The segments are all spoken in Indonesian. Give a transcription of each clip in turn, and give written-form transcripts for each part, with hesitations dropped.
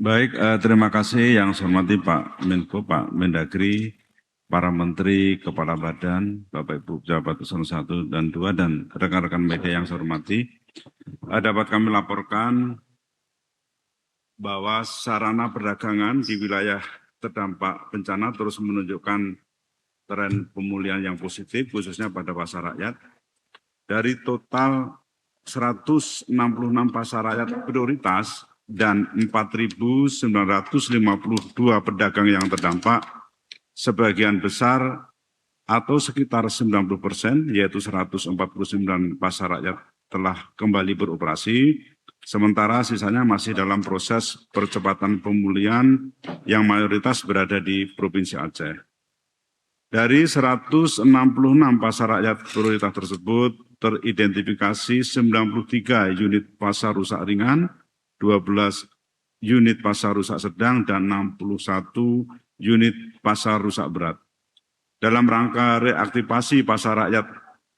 Baik, terima kasih yang saya hormati Pak Menko, Pak Mendagri, para Menteri, Kepala Badan, Bapak Ibu Pejabat Eselon 1 dan 2, dan rekan-rekan media yang saya hormati. Dapat kami laporkan bahwa sarana perdagangan di wilayah terdampak bencana terus menunjukkan tren pemulihan yang positif, khususnya pada pasar rakyat. Dari total 166 pasar rakyat prioritas dan 4.952 pedagang yang terdampak, sebagian besar atau sekitar 90%, yaitu 149 pasar rakyat telah kembali beroperasi, sementara sisanya masih dalam proses percepatan pemulihan yang mayoritas berada di Provinsi Aceh. Dari 166 pasar rakyat prioritas tersebut, teridentifikasi 93 unit pasar rusak ringan, 12 unit pasar rusak sedang, dan 61 unit pasar rusak berat. Dalam rangka reaktivasi pasar rakyat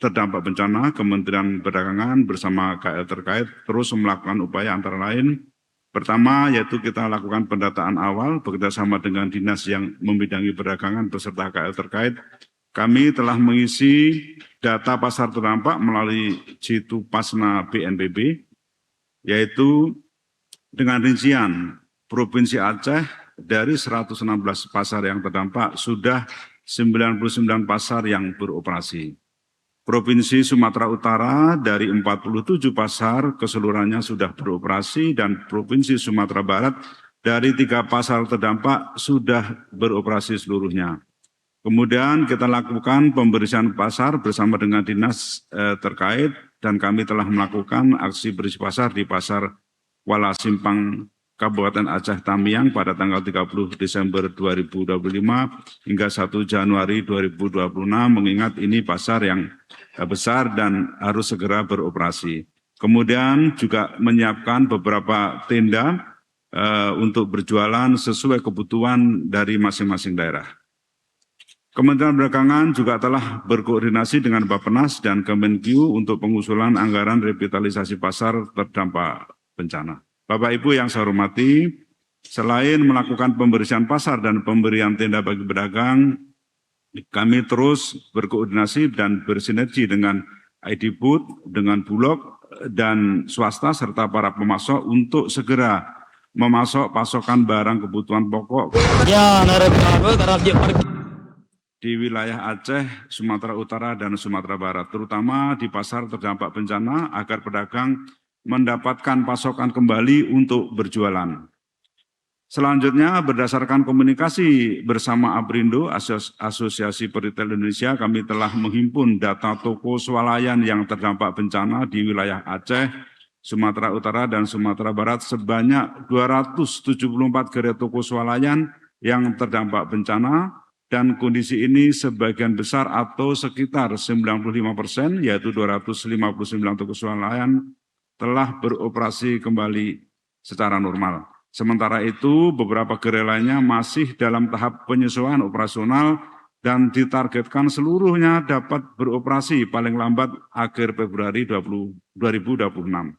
terdampak bencana, Kementerian Perdagangan bersama KL terkait terus melakukan upaya antara lain. Pertama, yaitu kita lakukan pendataan awal bekerjasama dengan dinas yang membidangi perdagangan beserta KL terkait. Kami telah mengisi data pasar terdampak melalui Jitu Pasna BNPB, yaitu dengan rincian Provinsi Aceh dari 116 pasar yang terdampak sudah 99 pasar yang beroperasi. Provinsi Sumatera Utara dari 47 pasar keseluruhannya sudah beroperasi, dan Provinsi Sumatera Barat dari 3 pasar terdampak sudah beroperasi seluruhnya. Kemudian kita lakukan pembersihan pasar bersama dengan dinas terkait, dan kami telah melakukan aksi bersih pasar di Pasar Kuala Simpang, Kabupaten Aceh Tamiang pada tanggal 30 Desember 2025 hingga 1 Januari 2026, mengingat ini pasar yang besar dan harus segera beroperasi. Kemudian juga menyiapkan beberapa tenda untuk berjualan sesuai kebutuhan dari masing-masing daerah. Kementerian Perdagangan juga telah berkoordinasi dengan Bappenas dan Kemenkyu untuk pengusulan anggaran revitalisasi pasar terdampak bencana. Bapak Ibu yang saya hormati, selain melakukan pembersihan pasar dan pemberian tenda bagi pedagang, kami terus berkoordinasi dan bersinergi dengan ID Booth, dengan Bulog, dan swasta serta para pemasok untuk segera memasok pasokan barang kebutuhan pokok di wilayah Aceh, Sumatera Utara, dan Sumatera Barat, terutama di pasar terdampak bencana agar pedagang mendapatkan pasokan kembali untuk berjualan. Selanjutnya, berdasarkan komunikasi bersama Aprindo, Asosiasi Peritel Indonesia, kami telah menghimpun data toko swalayan yang terdampak bencana di wilayah Aceh, Sumatera Utara, dan Sumatera Barat sebanyak 274 gerai toko swalayan yang terdampak bencana, dan kondisi ini sebagian besar atau sekitar 95%, yaitu 259 toko swalayan telah beroperasi kembali secara normal. Sementara itu, beberapa gerai lainnya masih dalam tahap penyesuaian operasional dan ditargetkan seluruhnya dapat beroperasi paling lambat akhir Februari 2026.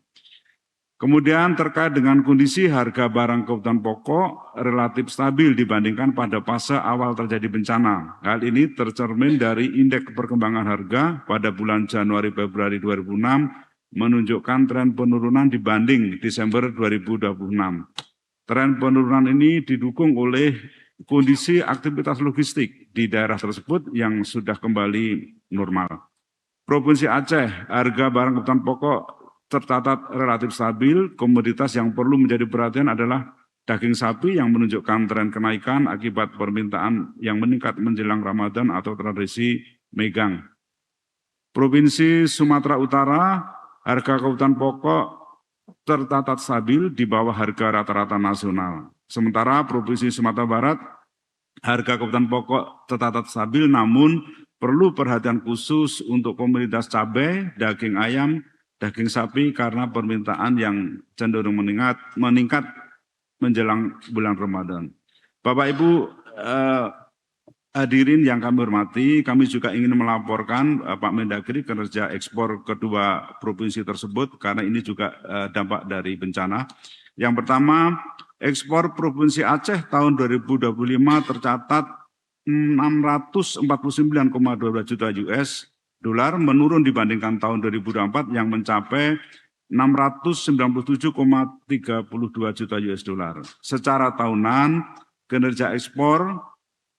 Kemudian terkait dengan kondisi harga barang kebutuhan pokok relatif stabil dibandingkan pada fase awal terjadi bencana. Hal ini tercermin dari indeks perkembangan harga pada bulan Januari-Februari 2006 menunjukkan tren penurunan dibanding Desember 2026. Tren penurunan ini didukung oleh kondisi aktivitas logistik di daerah tersebut yang sudah kembali normal. Provinsi Aceh, harga barang kebutuhan pokok tercatat relatif stabil. Komoditas yang perlu menjadi perhatian adalah daging sapi yang menunjukkan tren kenaikan akibat permintaan yang meningkat menjelang Ramadan atau tradisi megang. Provinsi Sumatera Utara, harga kebutuhan pokok tercatat stabil di bawah harga rata-rata nasional. Sementara Provinsi Sumatera Barat, harga kebutuhan pokok tercatat stabil, namun perlu perhatian khusus untuk komoditas cabai, daging ayam, daging sapi karena permintaan yang cenderung meningkat menjelang bulan Ramadan. Bapak Ibu hadirin yang kami hormati, kami juga ingin melaporkan Pak Mendagri kinerja ekspor kedua provinsi tersebut karena ini juga dampak dari bencana. Yang pertama, ekspor Provinsi Aceh tahun 2025 tercatat 649,12 juta US dolar, menurun dibandingkan tahun 2024 yang mencapai 697,32 juta US dolar. Secara tahunan, kinerja ekspor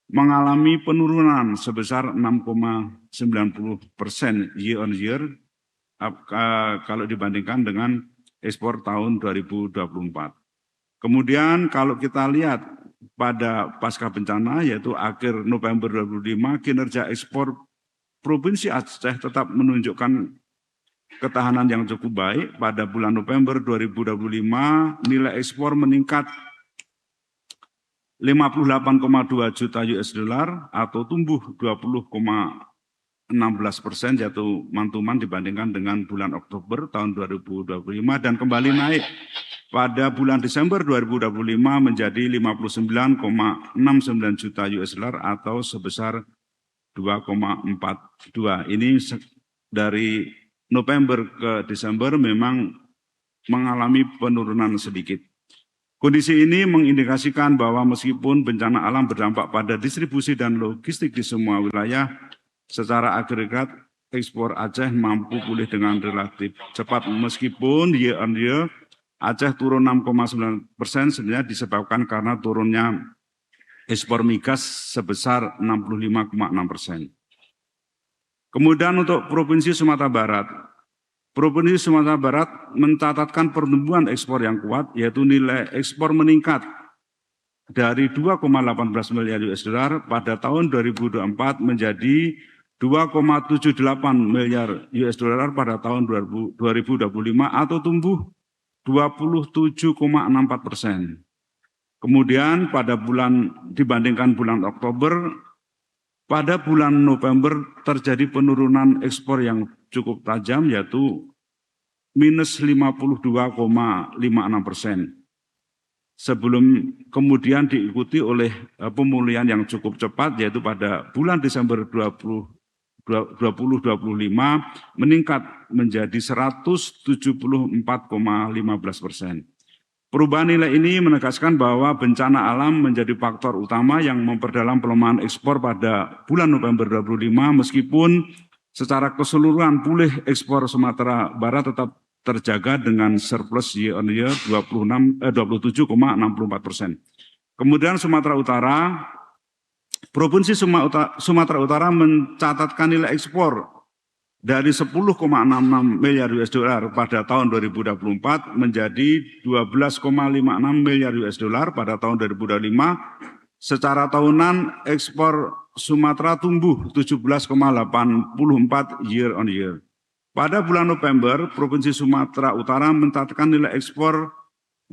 mengalami penurunan sebesar 6,90% year on year kalau dibandingkan dengan ekspor tahun 2024. Kemudian kalau kita lihat pada pasca bencana yaitu akhir November 2025, kinerja ekspor Provinsi Aceh tetap menunjukkan ketahanan yang cukup baik. Pada bulan November 2025, nilai ekspor meningkat 58,2 juta US dollar atau tumbuh 20,16% yaitu mantuman dibandingkan dengan bulan Oktober tahun 2025 dan kembali naik pada bulan Desember 2025 menjadi 59,69 juta US dollar atau sebesar 2,42. Ini dari November ke Desember memang mengalami penurunan sedikit. Kondisi ini mengindikasikan bahwa meskipun bencana alam berdampak pada distribusi dan logistik di semua wilayah, secara agregat ekspor Aceh mampu pulih dengan relatif cepat meskipun year on year Aceh turun 6,9% sebenarnya disebabkan karena turunnya ekspor migas sebesar 65,6%. Kemudian untuk Provinsi Sumatera Barat mencatatkan pertumbuhan ekspor yang kuat, yaitu nilai ekspor meningkat dari 2,18 miliar US dollar pada tahun 2024 menjadi 2,78 miliar US dollar pada tahun 2025 atau tumbuh 27,64%. Kemudian dibandingkan bulan Oktober, pada bulan November terjadi penurunan ekspor yang cukup tajam yaitu minus 52,56%. Sebelum kemudian diikuti oleh pemulihan yang cukup cepat yaitu pada bulan Desember 2025 meningkat menjadi 174,15%. Perubahan nilai ini menegaskan bahwa bencana alam menjadi faktor utama yang memperdalam pelemahan ekspor pada bulan November 2025 meskipun secara keseluruhan pulih ekspor Sumatera Barat tetap terjaga dengan surplus year on year 27,64%. Kemudian Sumatera Utara, Provinsi Sumatera Utara mencatatkan nilai ekspor dari 10,66 miliar US dollar pada tahun 2024 menjadi 12,56 miliar US dollar pada tahun 2025. Secara tahunan ekspor Sumatera tumbuh 17,84 year on year. Pada bulan November, Provinsi Sumatera Utara mencatatkan nilai ekspor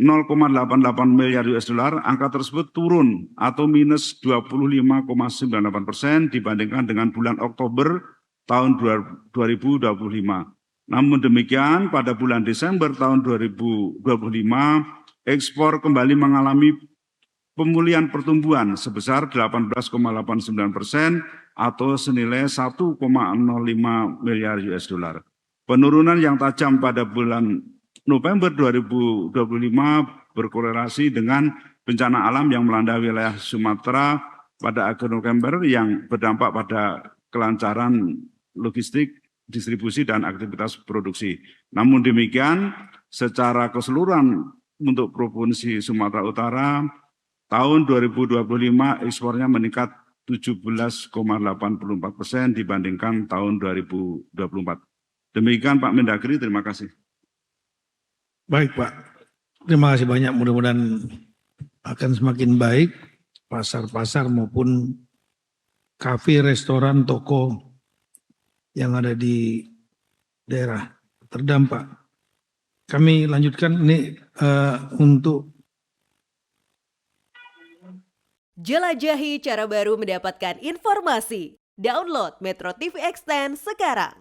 0,88 miliar US dollar. Angka tersebut turun atau minus 25,98% dibandingkan dengan bulan Oktober tahun 2025. Namun demikian, pada bulan Desember tahun 2025, ekspor kembali mengalami pemulihan pertumbuhan sebesar 18,89% atau senilai 1,05 miliar US dollar. Penurunan yang tajam pada bulan November 2025 berkorelasi dengan bencana alam yang melanda wilayah Sumatera pada akhir November yang berdampak pada kelancaran logistik, distribusi, dan aktivitas produksi. Namun demikian, secara keseluruhan untuk Provinsi Sumatera Utara, tahun 2025 ekspornya meningkat 17,84% dibandingkan tahun 2024. Demikian Pak Mendagri, terima kasih. Baik Pak, terima kasih banyak. Mudah-mudahan akan semakin baik pasar-pasar maupun kafe, restoran, toko yang ada di daerah terdampak. Kami lanjutkan ini untuk jelajahi cara baru mendapatkan informasi. Download Metro TV Extend sekarang.